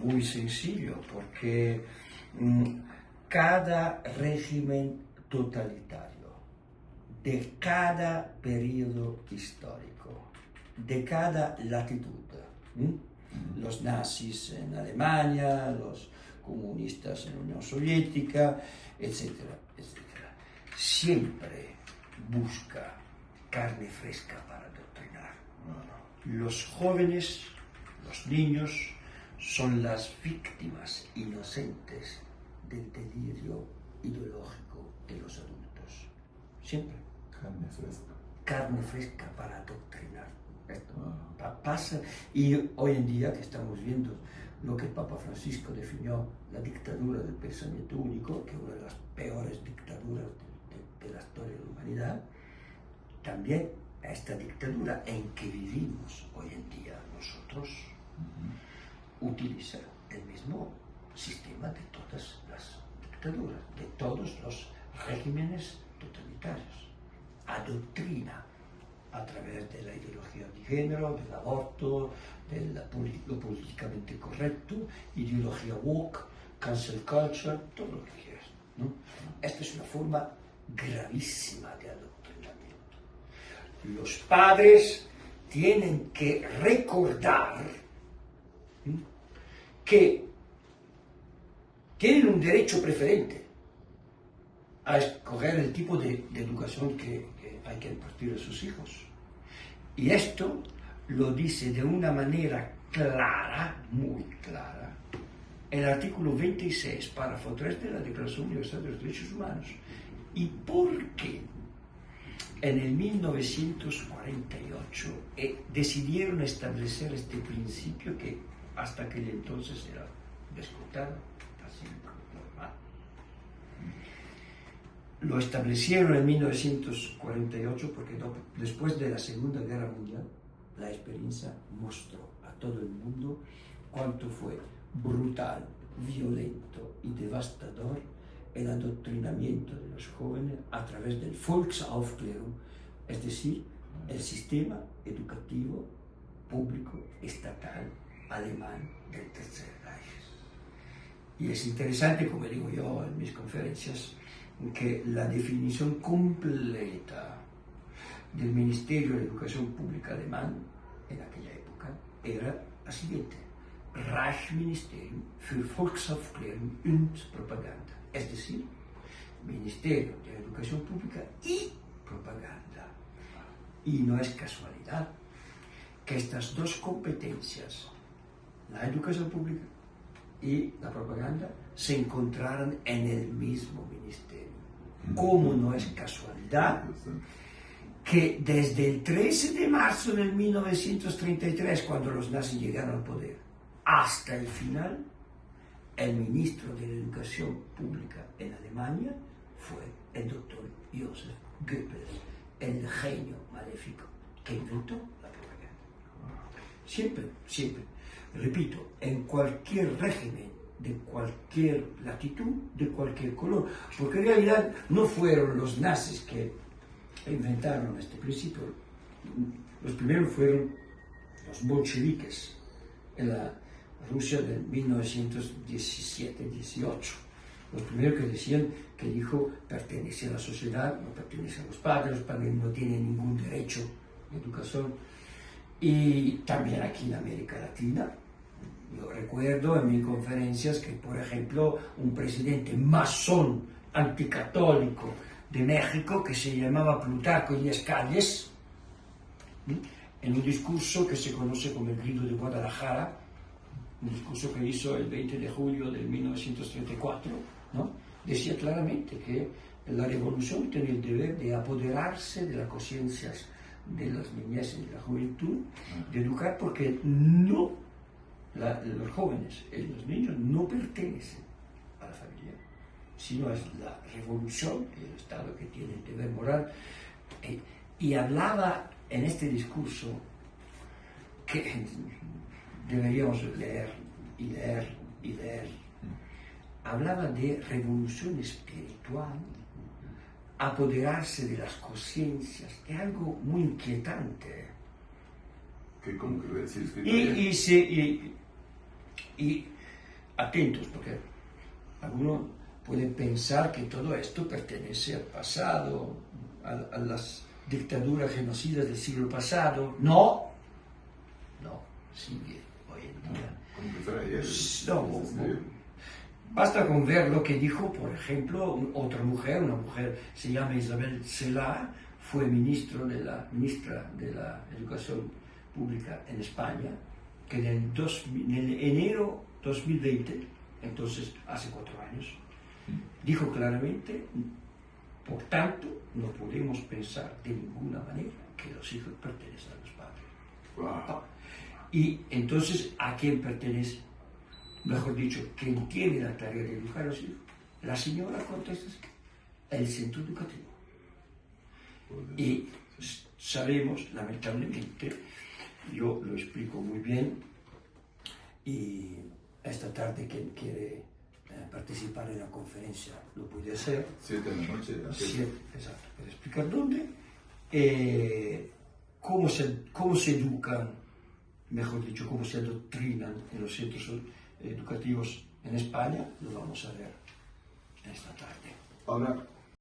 muy sencillo, porque cada régimen totalitario, de cada periodo histórico, de cada latitud, los nazis en Alemania, los comunistas en la Unión Soviética, etcétera, etcétera, siempre busca carne fresca para adoctrinar. Los jóvenes, los niños, son las víctimas inocentes del delirio ideológico de los adultos. Siempre. Carne fresca. Carne fresca para adoctrinar. Esto pasa, y hoy en día que estamos viendo lo que el Papa Francisco definió la dictadura del pensamiento único, que es una de las peores dictaduras de la historia de la humanidad, también esta dictadura en que vivimos hoy en día nosotros utiliza el mismo sistema de todas las dictaduras, de todos los regímenes totalitarios. Adoctrina a través de la ideología de género, del aborto, de lo políticamente correcto, ideología woke, cancel culture, todo lo que quieras, ¿no? Esta es una forma gravísima de adoctrinamiento. Los padres tienen que recordar que tienen un derecho preferente a escoger el tipo de educación que hay que impartir a sus hijos. Y esto lo dice de una manera clara, muy clara, el artículo 26, párrafo 3 de la Declaración Universal de los Derechos Humanos. ¿Y por qué en el 1948 decidieron establecer este principio que hasta aquel entonces era descontado, así normal? Lo establecieron en 1948 porque después de la Segunda Guerra Mundial la experiencia mostró a todo el mundo cuánto fue brutal, violento y devastador el adoctrinamiento de los jóvenes a través del Volksaufklärung, es decir, el sistema educativo público estatal alemán del Tercer Reich. Y es interesante, como digo yo en mis conferencias, que la definición completa del Ministerio de Educación Pública alemán en aquella época era la siguiente: Reichsministerium für Volksaufklärung und Propaganda, es decir, Ministerio de Educación Pública y Propaganda. Y no es casualidad que estas dos competencias, la educación pública y la propaganda, se encontraran en el mismo ministerio. ¿Cómo no es casualidad que desde el 13 de marzo de 1933, cuando los nazis llegaron al poder, hasta el final, el ministro de la Educación Pública en Alemania fue el doctor Joseph Goebbels, el genio maléfico que inventó la propaganda? Siempre, siempre. Repito, en cualquier régimen, de cualquier latitud, de cualquier color, porque en realidad no fueron los nazis que inventaron este principio. Los primeros fueron los bolcheviques en la Rusia de 1917-18. Los primeros que decían que el hijo pertenece a la sociedad, no pertenece a los padres no tienen ningún derecho de educación. Y también aquí en América Latina, yo recuerdo en mis conferencias que, por ejemplo, un presidente masón anticatólico de México que se llamaba Plutarco Elías Calles, en un discurso que se conoce como el Grito de Guadalajara, un discurso que hizo el 20 de julio de 1934, ¿no?, decía claramente que la revolución tiene el deber de apoderarse de las conciencias de las niñez y de la juventud, de educar, porque los jóvenes y los niños no pertenecen a la familia, sino es la revolución y el Estado que tiene el deber moral. Y hablaba en este discurso que deberíamos leer y leer y leer. Hablaba de revolución espiritual, apoderarse de las conciencias, es algo muy inquietante. ¿Cómo que decís? Y atentos, porque algunos pueden pensar que todo esto pertenece al pasado, a las dictaduras genocidas del siglo pasado. No, sigue hoy en día. Como que fuera ayer. No, basta con ver lo que dijo, por ejemplo, otra mujer, una mujer, se llama Isabel Celaá, fue ministra de la Educación Pública en España, que en el enero 2020, entonces hace 4 años, dijo claramente, por tanto, no podemos pensar de ninguna manera que los hijos pertenecen a los padres. Wow. Y entonces, ¿a quién pertenece? Mejor dicho, ¿quién tiene la tarea de educar a los hijos? La señora contesta, el centro educativo. Y sabemos, lamentablemente, yo lo explico muy bien, y esta tarde quien quiere participar en la conferencia lo puede hacer. 7 de la noche. Exacto, para explicar dónde, cómo se educan, mejor dicho, cómo se adoctrinan en los centros educativos en España, lo vamos a ver esta tarde. Ahora,